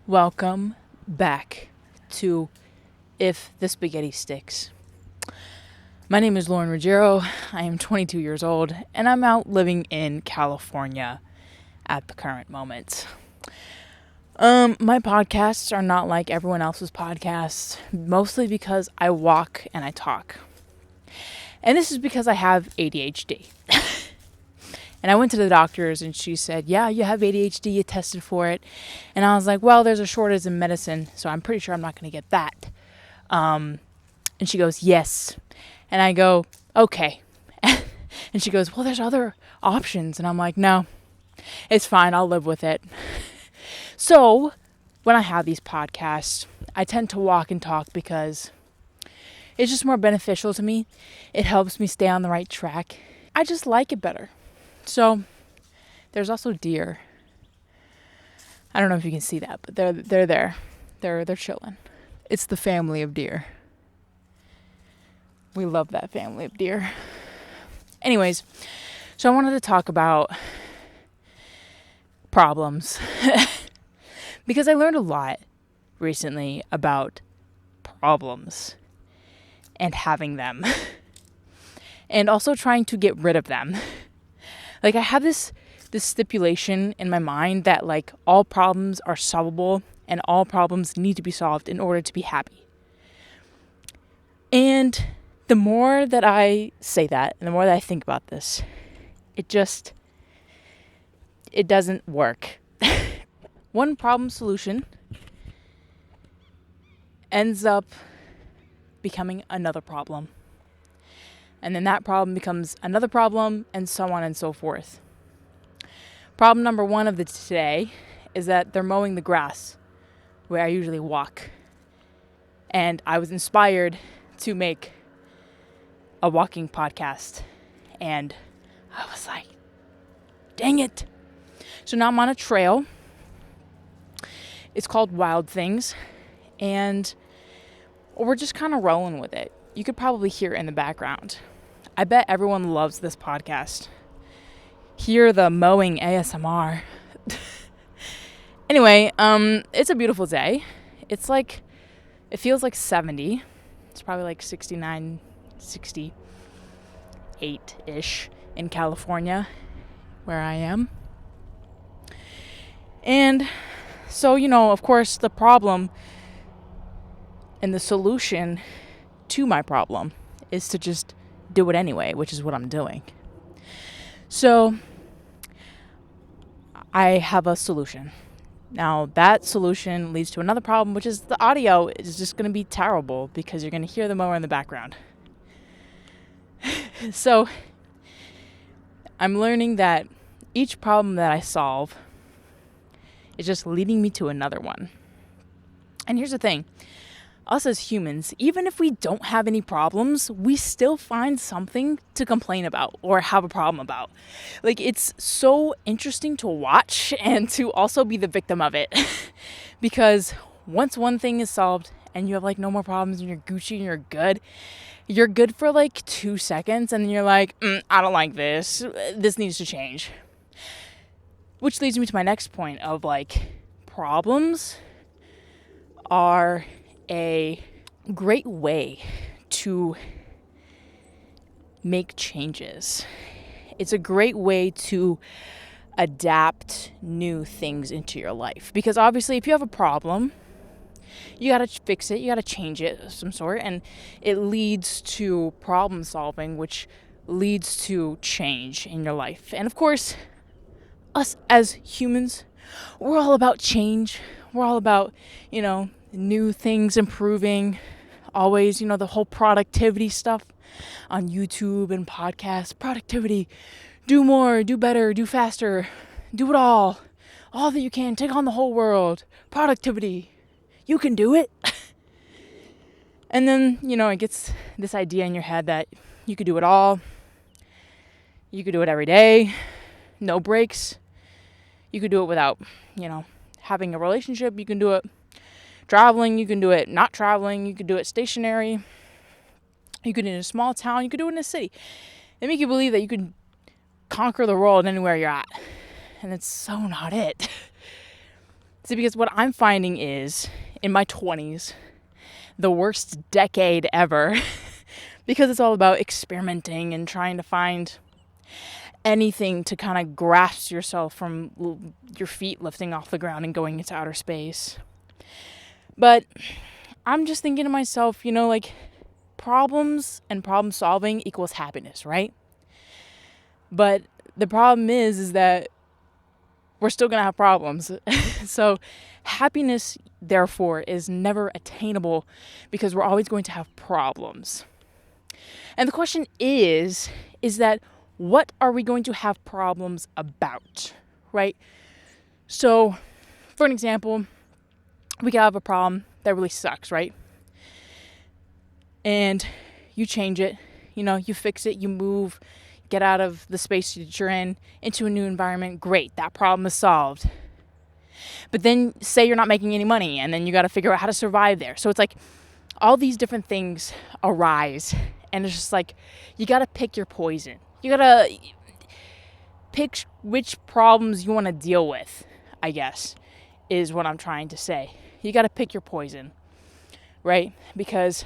Welcome back to If the Spaghetti Sticks. My name is Lauren Ruggiero. I am 22 years old, and I'm out living in California at the current moment. My podcasts are not like everyone else's podcasts, mostly because I walk and I talk. And this is because I have ADHD. And I went to the doctors and she said, yeah, you have ADHD, you tested for it. And I was like, well, there's a shortage in medicine, so I'm pretty sure I'm not going to get that. And she goes, yes. And I go, okay. And she goes, well, there's other options. And I'm like, no, it's fine. I'll live with it. So when I have these podcasts, I tend to walk and talk because it's just more beneficial to me. It helps me stay on the right track. I just like it better. So there's also deer. I don't know if you can see that, but they're there. They're chilling. It's the family of deer. We love that family of deer. Anyways, so I wanted to talk about problems because I learned a lot recently about problems and having them and also trying to get rid of them. Like, I have this stipulation in my mind that, like, all problems are solvable and all problems need to be solved in order to be happy. And the more that I say that, and the more that I think about this, it doesn't work. One problem solution ends up becoming another problem. And then that problem becomes another problem, and so on and so forth. Problem number one of today is that they're mowing the grass where I usually walk. And I was inspired to make a walking podcast. And I was like, dang it. So now I'm on a trail. It's called Wild Things. And we're just kind of rolling with it. You could probably hear it in the background. I bet everyone loves this podcast. Hear the mowing ASMR. Anyway, it's a beautiful day. It feels like 70. It's probably like 69, 68-ish in California, where I am. And so, of course, the problem and the solution to my problem is to just do it anyway, which is what I'm doing. So I have a solution. Now that solution leads to another problem, which is the audio is just going to be terrible because you're going to hear the mower in the background. So I'm learning that each problem that I solve is just leading me to another one. And here's the thing. Us as humans, even if we don't have any problems, we still find something to complain about or have a problem about. Like, it's so interesting to watch and to also be the victim of it. Because once one thing is solved and you have like no more problems and you're Gucci and you're good for like 2 seconds and then you're like, I don't like this. This needs to change. Which leads me to my next point of like, problems are a great way to make changes. It's a great way to adapt new things into your life. Because obviously, if you have a problem, you got to fix it, you got to change it of some sort, and it leads to problem solving, which leads to change in your life. And of course, us as humans, we're all about change. We're all about, new things improving, always, the whole productivity stuff on YouTube and podcasts. Productivity, do more, do better, do faster, do it all that you can, take on the whole world. Productivity, you can do it. And then, it gets this idea in your head that you could do it all. You could do it every day, no breaks. You could do it without, having a relationship. You can do it traveling, you can do it not traveling, you can do it stationary, you could do it in a small town, you could do it in a city. They make you believe that you can conquer the world anywhere you're at. And it's so not it. See, because what I'm finding is in my 20s, the worst decade ever, because it's all about experimenting and trying to find anything to kind of grasp yourself from your feet lifting off the ground and going into outer space. But I'm just thinking to myself, like, problems and problem solving equals happiness, right? But the problem is that we're still going to have problems. So happiness, therefore, is never attainable because we're always going to have problems. And the question is that what are we going to have problems about, right? So, for an example, we could have a problem that really sucks, right? And you change it, you fix it, you move, get out of the space that you're in into a new environment. Great, that problem is solved. But then say you're not making any money, and then you got to figure out how to survive there. So it's like all these different things arise, and it's just like you got to pick your poison. You got to pick which problems you want to deal with, I guess, is what I'm trying to say. You got to pick your poison, right? Because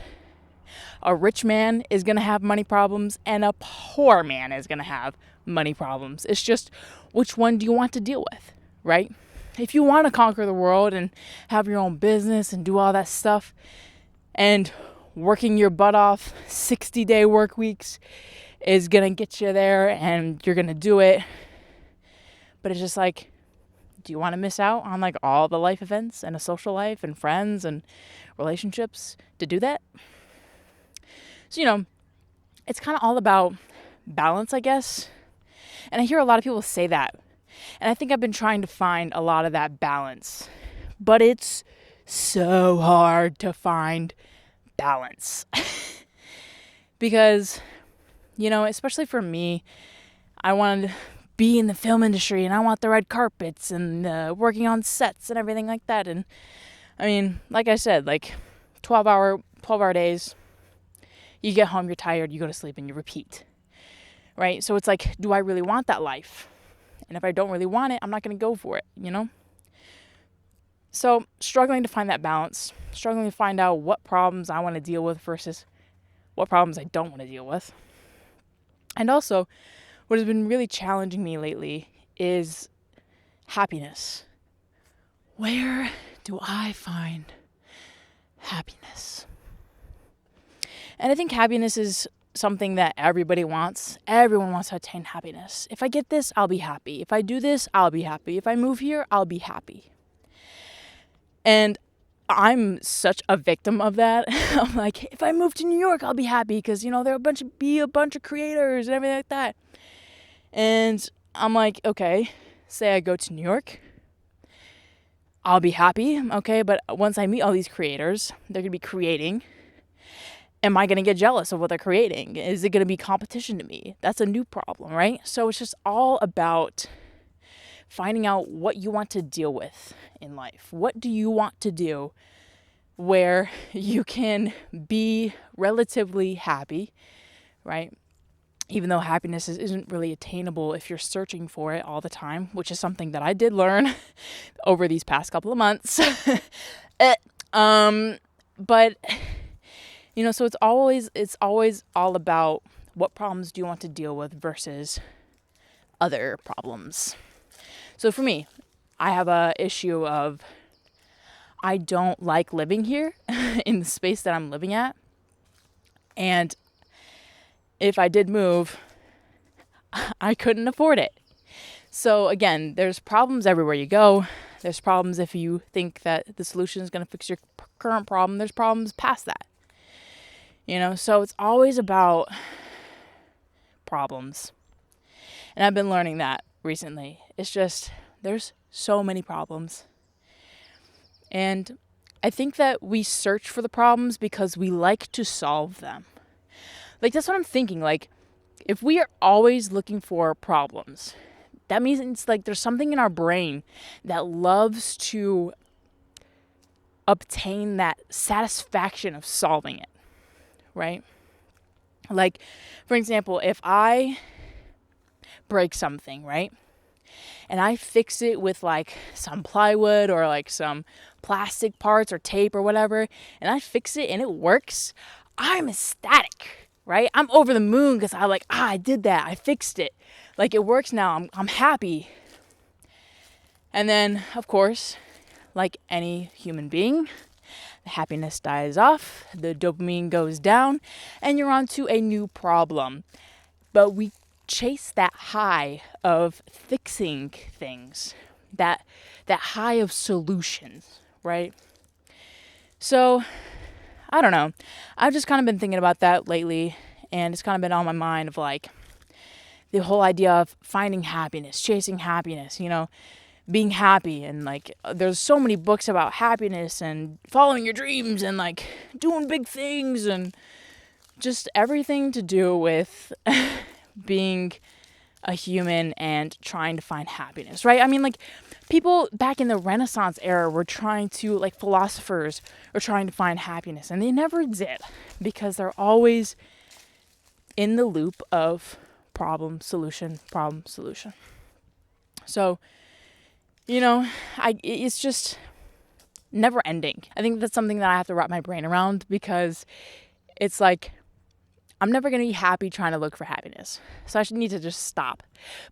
a rich man is going to have money problems and a poor man is going to have money problems. It's just which one do you want to deal with, right? If you want to conquer the world and have your own business and do all that stuff and working your butt off 60-day work weeks is going to get you there and you're going to do it. But it's just like, do you want to miss out on like all the life events and a social life and friends and relationships to do that? So, it's kind of all about balance, I guess. And I hear a lot of people say that. And I think I've been trying to find a lot of that balance. But it's so hard to find balance. Because, especially for me, I wanted to be in the film industry and I want the red carpets and working on sets and everything like that. And I mean, like I said, like 12-hour days. You get home, you're tired, you go to sleep, and you repeat, right? So it's like, do I really want that life? And if I don't really want it, I'm not going to go for it, So struggling to find that balance, struggling to find out what problems I want to deal with versus what problems I don't want to deal with. And also, what has been really challenging me lately is happiness. Where do I find happiness? And I think happiness is something that everybody wants. Everyone wants to attain happiness. If I get this, I'll be happy. If I do this, I'll be happy. If I move here, I'll be happy. And I'm such a victim of that. I'm like, if I move to New York, I'll be happy because, there are a bunch of creators and everything like that. And I'm like, okay, say I go to New York. I'll be happy, okay? But once I meet all these creators, they're going to be creating. Am I going to get jealous of what they're creating? Is it going to be competition to me? That's a new problem, right? So it's just all about finding out what you want to deal with in life. What do you want to do where you can be relatively happy, right? Even though happiness isn't really attainable if you're searching for it all the time, which is something that I did learn over these past couple of months. But so it's always all about what problems do you want to deal with versus other problems. So for me, I have a issue of I don't like living here in the space that I'm living at. And if I did move, I couldn't afford it. So again, there's problems everywhere you go. There's problems if you think that the solution is going to fix your current problem. There's problems past that. So it's always about problems. And I've been learning that recently. It's just, there's so many problems. And I think that we search for the problems because we like to solve them. Like, that's what I'm thinking. Like, if we are always looking for problems, that means it's like there's something in our brain that loves to obtain that satisfaction of solving it. Right? Like, for example, if I break something, right? and I fix it with like some plywood or like some plastic parts or tape or whatever, and I fix it and it works, I'm ecstatic, right? I'm over the moon because I did that. I fixed it. Like, it works now. I'm happy. And then, of course, like any human being, the happiness dies off, the dopamine goes down, and you're on to a new problem. But we chase that high of fixing things, that high of solutions, right? So, I don't know. I've just kind of been thinking about that lately, and it's kind of been on my mind of like the whole idea of finding happiness, chasing happiness, being happy. And like, there's so many books about happiness and following your dreams and like doing big things and just everything to do with being a human and trying to find happiness, right? I mean, like, people back in the Renaissance era were trying to, like, philosophers were trying to find happiness, and they never did, because they're always in the loop of problem, solution. So, it's just never ending. I think that's something that I have to wrap my brain around, because it's like, I'm never going to be happy trying to look for happiness. So I should need to just stop.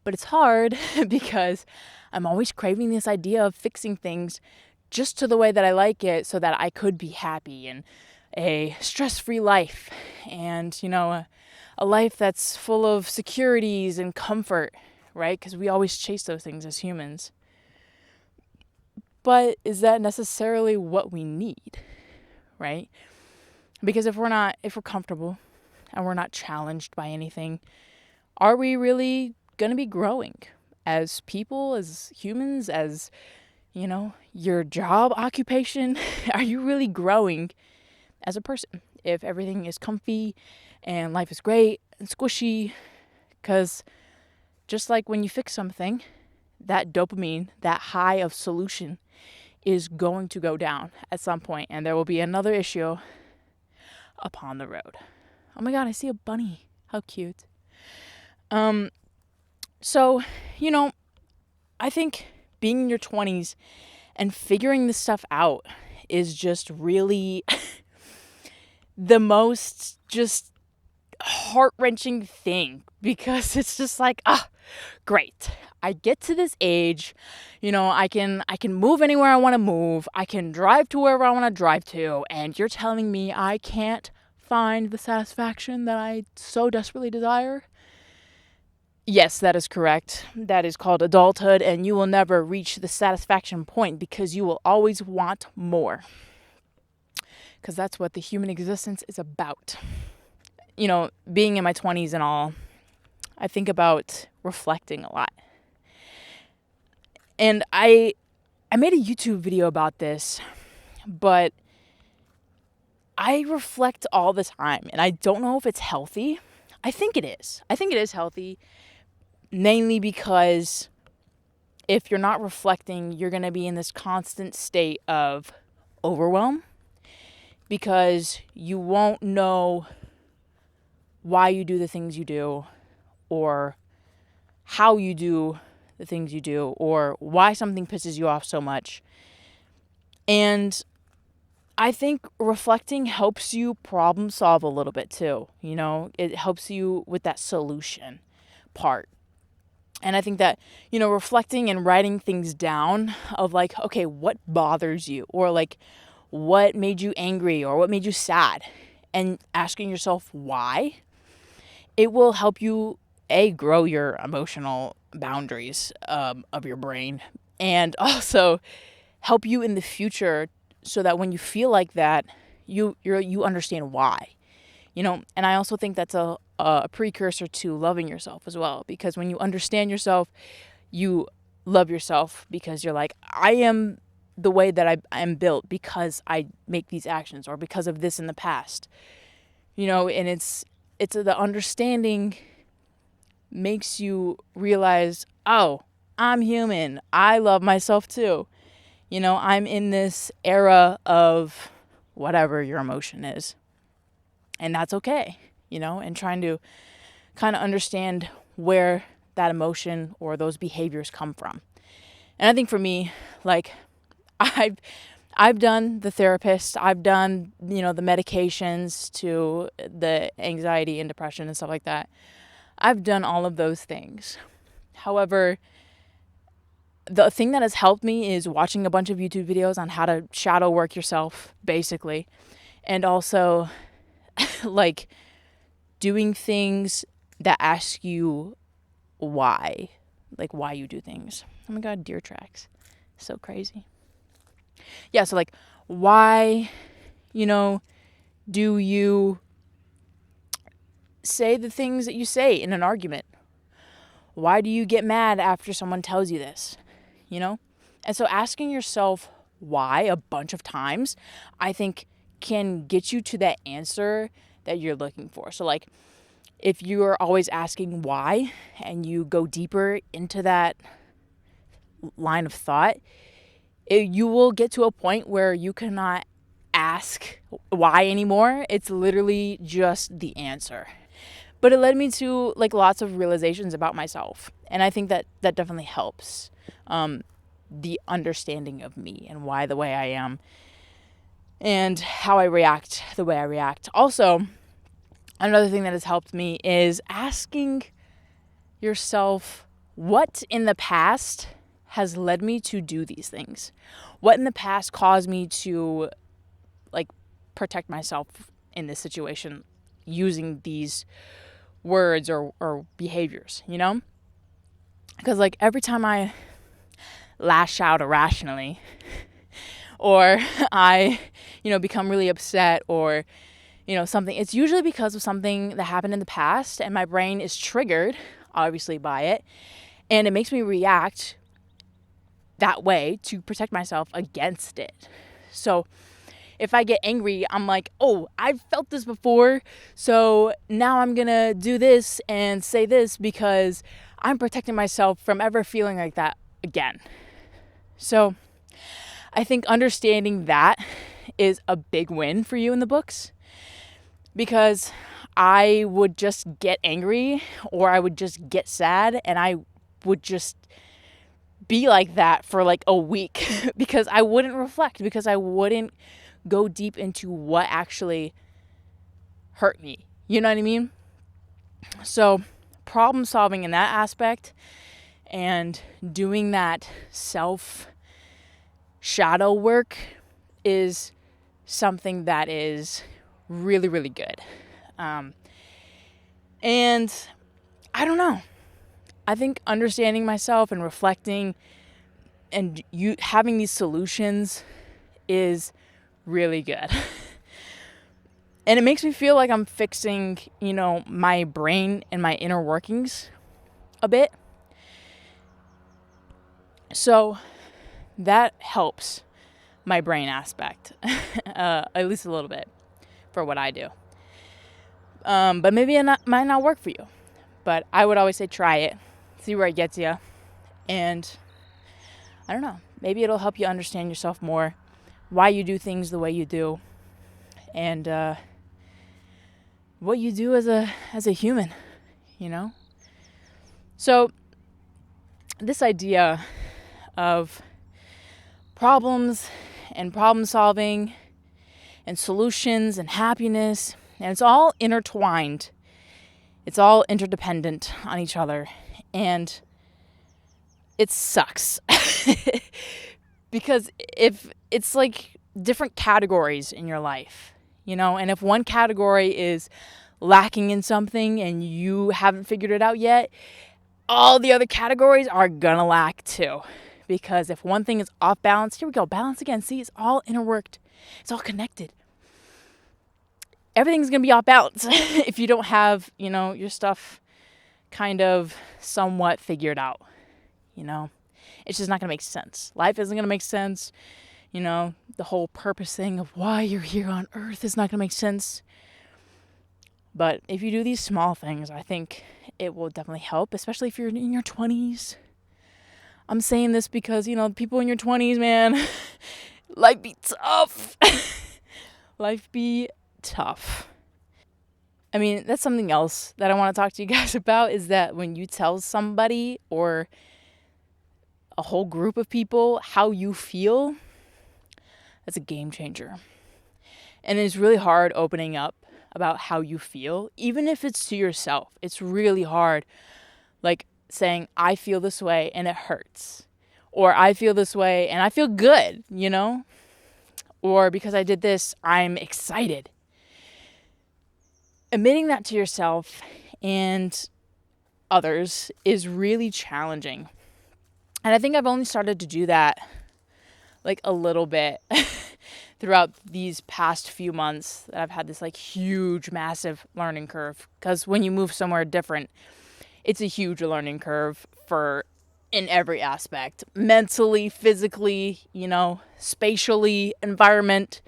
But it's hard because I'm always craving this idea of fixing things just to the way that I like it so that I could be happy and a stress-free life and, a life that's full of securities and comfort, right? Because we always chase those things as humans. But is that necessarily what we need, right? Because if we're comfortable and we're not challenged by anything, are we really going to be growing as people, as humans, as, your job occupation? Are you really growing as a person if everything is comfy and life is great and squishy? Because just like when you fix something, that dopamine, that high of solution, is going to go down at some point, and there will be another issue upon the road. Oh my God, I see a bunny. How cute. So, I think being in your 20s and figuring this stuff out is just really the most just heart-wrenching thing, because it's just like, great. I get to this age, I can move anywhere I want to move. I can drive to wherever I want to drive to, and you're telling me I can't find the satisfaction that I so desperately desire? Yes, that is correct. That is called adulthood, and you will never reach the satisfaction point because you will always want more. Because that's what the human existence is about. Being in my 20s and all, I think about reflecting a lot. And I made a YouTube video about this, but I reflect all the time, and I don't know if it's healthy. I think it is. I think it is healthy, mainly because if you're not reflecting, you're going to be in this constant state of overwhelm, because you won't know why you do the things you do, or how you do the things you do, or why something pisses you off so much. And I think reflecting helps you problem solve a little bit too. It helps you with that solution part. And I think that, reflecting and writing things down of like, okay, what bothers you? Or like, what made you angry? Or what made you sad? And asking yourself why, it will help you, grow your emotional boundaries of your brain, and also help you in the future so that when you feel like that, you understand why, and I also think that's a precursor to loving yourself as well, because when you understand yourself, you love yourself, because you're like, I am the way that I am built because I make these actions, or because of this in the past, and it's the understanding makes you realize, oh, I'm human. I love myself too. I'm in this era of whatever your emotion is. And that's okay, and trying to kind of understand where that emotion or those behaviors come from. And I think for me, like, I've done the therapist, I've done, the medications to the anxiety and depression and stuff like that. I've done all of those things. However, the thing that has helped me is watching a bunch of YouTube videos on how to shadow work yourself, basically. And also, like, doing things that ask you why. Like, why you do things. Oh my God, deer tracks. So crazy. Yeah, so, like, why, do you say the things that you say in an argument? Why do you get mad after someone tells you this? And so asking yourself why a bunch of times, I think, can get you to that answer that you're looking for. So, like, if you're always asking why and you go deeper into that line of thought, you will get to a point where you cannot ask why anymore. It's literally just the answer. But it led me to, like, lots of realizations about myself. And I think that definitely helps. The understanding of me and why the way I am and how I react the way I react. Also, another thing that has helped me is asking yourself what in the past has led me to do these things. What in the past caused me to, like, protect myself in this situation using these words or behaviors, Because, like, every time I lash out irrationally or I, become really upset or, something, it's usually because of something that happened in the past and my brain is triggered, obviously, by it. And it makes me react that way to protect myself against it. So if I get angry, I'm like, oh, I've felt this before, so now I'm going to do this and say this because I'm protecting myself from ever feeling like that again. So I think understanding that is a big win for you in the books, because I would just get angry or I would just get sad and I would just be like that for like a week because I wouldn't reflect, because I wouldn't go deep into what actually hurt me. You know what I mean? So problem solving in that aspect and doing that self shadow work is something that is really, really good. And I don't know. I think understanding myself and reflecting and you having these solutions is really good. And it makes me feel like I'm fixing, my brain and my inner workings a bit. So that helps my brain aspect, at least a little bit, for what I do. But maybe it might not work for you. But I would always say try it, see where it gets you. And I don't know, maybe it'll help you understand yourself more, why you do things the way you do, and what you do as a human, So this idea of problems and problem solving and solutions and happiness, and it's all intertwined. It's all interdependent on each other, and it sucks. Because if it's like different categories in your life, and if one category is lacking in something and you haven't figured it out yet, all the other categories are gonna lack too. Because if one thing is off balance, here we go, balance again. See, it's all interworked. It's all connected. Everything's gonna be off balance if you don't have, your stuff kind of somewhat figured out. It's just not gonna make sense. Life isn't gonna make sense. The whole purpose thing of why you're here on earth is not gonna make sense. But if you do these small things, I think it will definitely help, especially if you're in your 20s. I'm saying this because, people in your 20s, man, life be tough. Life be tough. I mean, that's something else that I want to talk to you guys about, is that when you tell somebody or a whole group of people how you feel, that's a game changer. And it's really hard opening up about how you feel, even if it's to yourself. It's really hard, like saying, I feel this way and it hurts. Or I feel this way and I feel good, Or because I did this, I'm excited. Admitting that to yourself and others is really challenging. And I think I've only started to do that like a little bit throughout these past few months that I've had this like huge, massive learning curve. Because when you move somewhere different, it's a huge learning curve in every aspect. Mentally, physically, spatially, environment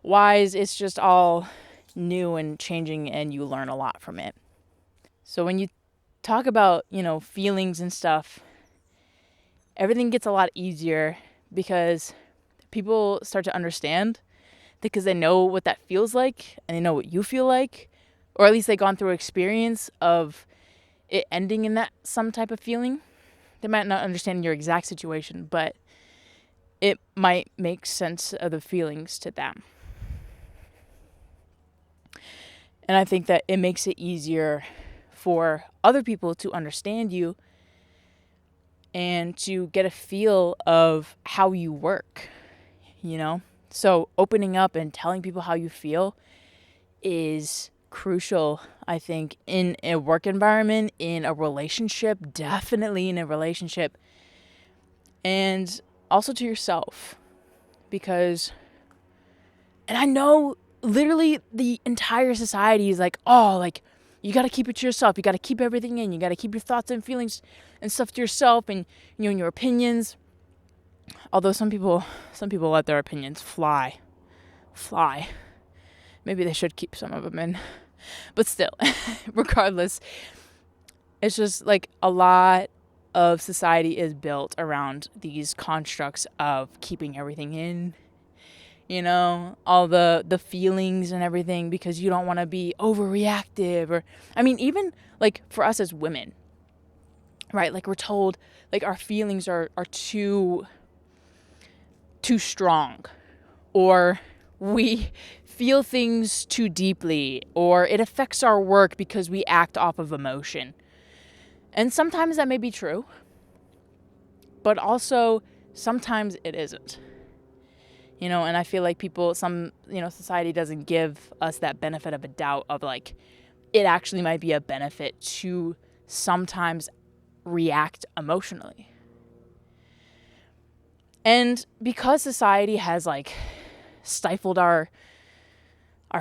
wise, it's just all new and changing, and you learn a lot from it. So when you talk about, feelings and stuff, everything gets a lot easier because people start to understand, because they know what that feels like and they know what you feel like, or at least they've gone through an experience of it ending in that some type of feeling. They might not understand your exact situation, but it might make sense of the feelings to them. And I think that it makes it easier for other people to understand you and to get a feel of how you work, So opening up and telling people how you feel is crucial, I think, in a work environment, in a relationship, definitely in a relationship, and also to yourself. And I know literally the entire society is like, oh, like, you got to keep it to yourself. You got to keep everything in. You got to keep your thoughts and feelings and stuff to yourself, and, and your opinions. Although some people let their opinions fly. Maybe they should keep some of them in. But still, regardless, it's just like a lot of society is built around these constructs of keeping everything in, all the feelings and everything, because you don't want to be overreactive. Or, I mean, even like for us as women, right? Like we're told like our feelings are too strong, or we feel things too deeply, or it affects our work because we act off of emotion. And sometimes that may be true, but also sometimes it isn't. And I feel like society doesn't give us that benefit of a doubt of like, it actually might be a benefit to sometimes react emotionally. And because society has like stifled our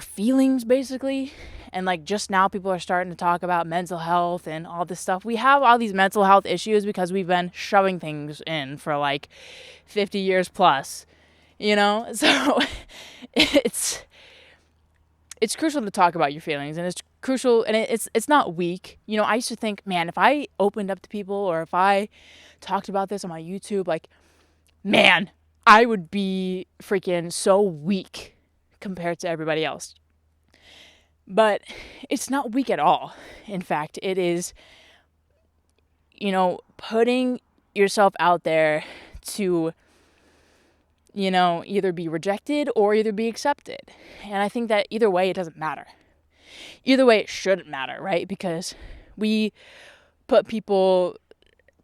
feelings basically, and like just now people are starting to talk about mental health and all this stuff. We have all these mental health issues because we've been shoving things in for like 50 years plus, So it's crucial to talk about your feelings, and it's crucial, and it's not weak. I used to think, man, if I opened up to people or if I talked about this on my YouTube, like, man, I would be freaking so weak compared to everybody else. But it's not weak at all. In fact, it is, putting yourself out there to, either be rejected or either be accepted. And I think that either way, it doesn't matter. Either way, it shouldn't matter, right? Because we put people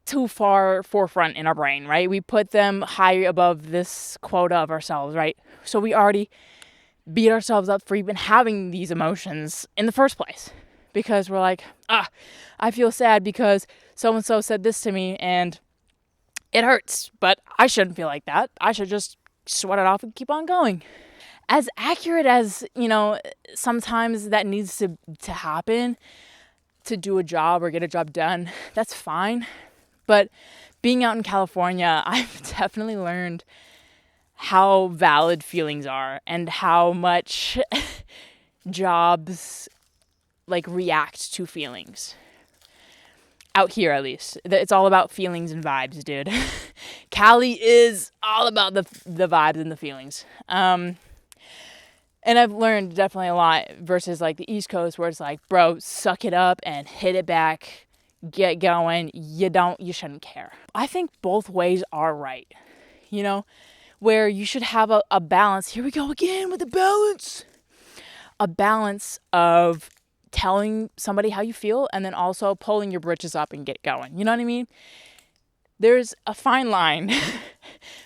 too far forefront in our brain, right? We put them high above this quota of ourselves, right? So we already beat ourselves up for even having these emotions in the first place, because we're like, I feel sad because so-and-so said this to me and it hurts, but I shouldn't feel like that. I should just sweat it off and keep on going. As accurate as, sometimes that needs to happen to do a job or get a job done, that's fine. But being out in California, I've definitely learned how valid feelings are and how much jobs like react to feelings. Out here, at least. It's all about feelings and vibes, dude. Cali is all about the vibes and the feelings. And And I've learned definitely a lot versus like the East Coast where it's like, bro, suck it up and hit it back, get going. You shouldn't care. I think both ways are right, you know, where you should have a balance. Here we go again with the balance. A balance of telling somebody how you feel and then also pulling your britches up and get going. You know what I mean? There's a fine line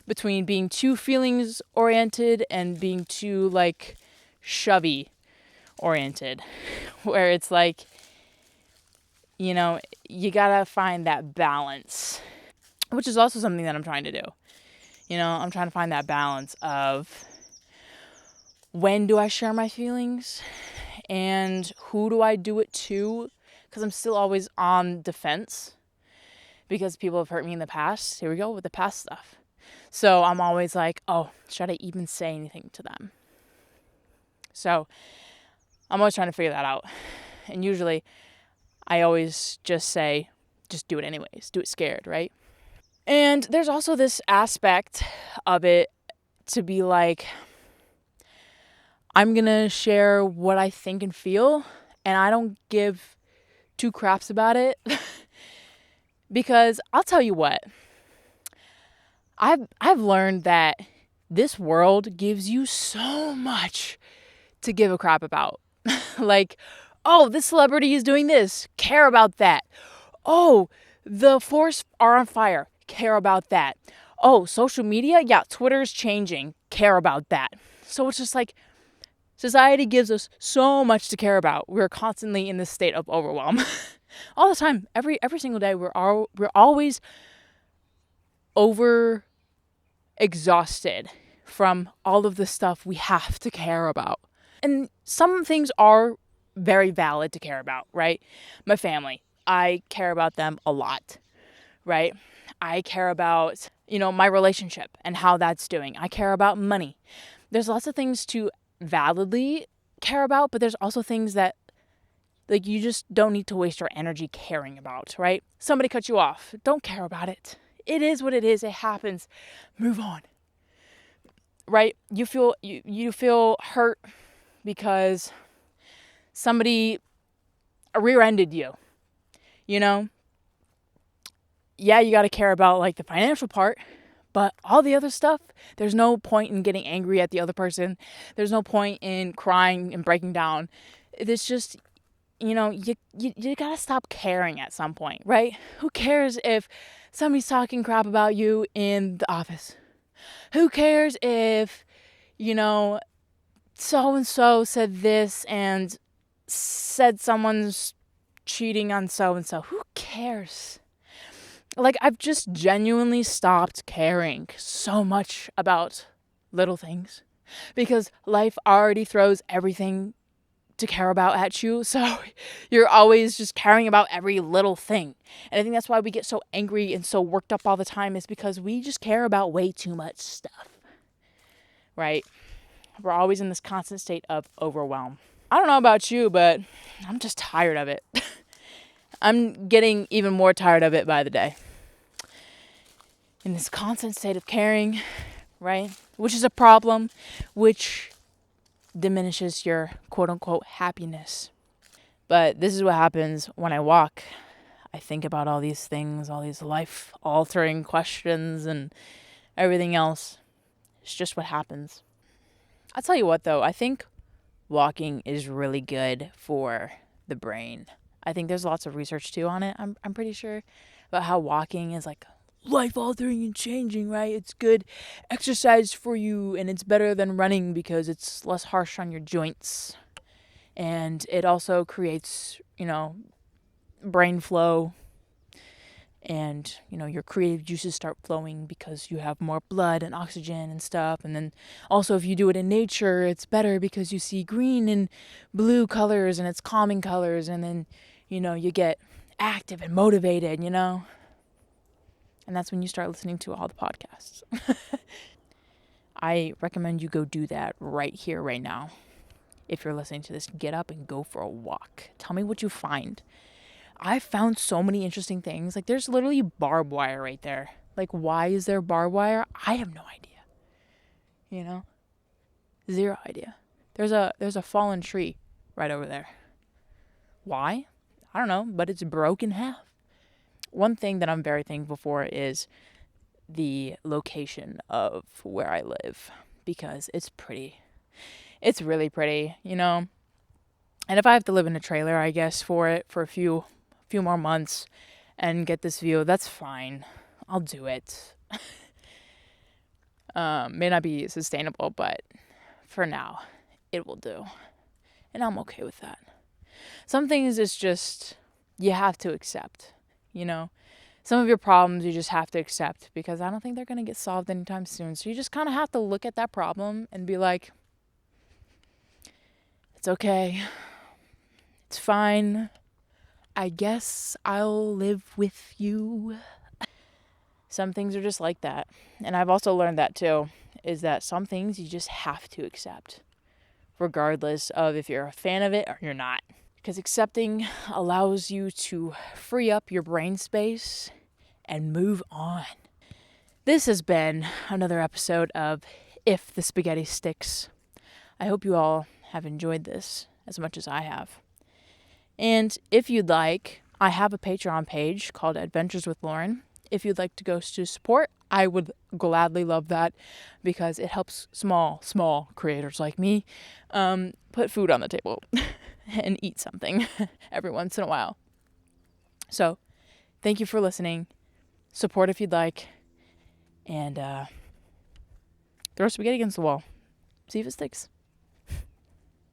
between being too feelings oriented and being too like shovey oriented, where it's like, you know, you gotta find that balance, which is also something that I'm trying to do. You know, I'm trying to find that balance of when do I share my feelings and who do I do it to? Because I'm still always on defense because people have hurt me in the past. Here we go with the past stuff. So I'm always like, oh, should I even say anything to them? So I'm always trying to figure that out. And usually I always just say, just do it anyways. Do it scared, right? And there's also this aspect of it to be like, I'm going to share what I think and feel, and I don't give two craps about it. Because I'll tell you what, I've learned that this world gives you so much to give a crap about. Like, oh, this celebrity is doing this, care about that. Oh, the forests are on fire, care about that. Oh, social media, yeah, Twitter's changing, care about that. So it's just like, society gives us so much to care about. We're constantly in this state of overwhelm. All the time, every single day, we're always over exhausted from all of the stuff we have to care about. And some things are very valid to care about, right? My family, I care about them a lot, right? I care about, my relationship and how that's doing. I care about money. There's lots of things to validly care about, but there's also things that like you just don't need to waste your energy caring about, right? Somebody cut you off. Don't care about it. It is what it is. It happens. Move on. Right? You feel hurt because somebody rear-ended you. Yeah, you got to care about like the financial part, but all the other stuff, there's no point in getting angry at the other person. There's no point in crying and breaking down. It's just, you gotta stop caring at some point, right? Who cares if somebody's talking crap about you in the office? Who cares if, so-and-so said this and said someone's cheating on so-and-so? Who cares? Like, I've just genuinely stopped caring so much about little things because life already throws everything to care about at you, so you're always just caring about every little thing. And I think that's why we get so angry and so worked up all the time, is because we just care about way too much stuff, right? We're always in this constant state of overwhelm. I don't know about you, but I'm just tired of it. I'm getting even more tired of it by the day. In this constant state of caring, right? Which is a problem, which diminishes your quote-unquote happiness. But this is what happens when I walk. I think about all these things, all these life-altering questions and everything else. It's just what happens. I'll tell you what, though. I think walking is really good for the brain. I think there's lots of research, too, on it. I'm pretty sure about how walking is, like, life-altering and changing, right? It's good exercise for you, and it's better than running because it's less harsh on your joints. And it also creates, brain flow. And, your creative juices start flowing because you have more blood and oxygen and stuff. And then also if you do it in nature, it's better because you see green and blue colors and it's calming colors. And then, you get active and motivated, And that's when you start listening to all the podcasts. I recommend you go do that right here, right now. If you're listening to this, get up and go for a walk. Tell me what you find. I found so many interesting things. Like, there's literally barbed wire right there. Like, why is there barbed wire? I have no idea. Zero idea. There's a fallen tree right over there. Why? I don't know, but it's broken in half. One thing that I'm very thankful for is the location of where I live, because it's pretty. It's really pretty, you know. And if I have to live in a trailer, I guess, for a few more months and get this view, that's fine. I'll do it. May not be sustainable, but for now, it will do. And I'm okay with that. Some things it's just, you have to accept, you know. Some of your problems you just have to accept, because I don't think they're going to get solved anytime soon. So you just kind of have to look at that problem and be like, it's okay. It's fine. I guess I'll live with you. Some things are just like that. And I've also learned that too, is that some things you just have to accept, regardless of if you're a fan of it or you're not. Because accepting allows you to free up your brain space and move on. This has been another episode of If the Spaghetti Sticks. I hope you all have enjoyed this as much as I have. And if you'd like, I have a Patreon page called Adventures with Lauren. If you'd like to go to support, I would gladly love that, because it helps small creators like me put food on the table and eat something every once in a while. So, thank you for listening. Support if you'd like. And throw spaghetti against the wall. See if it sticks.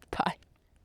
Bye.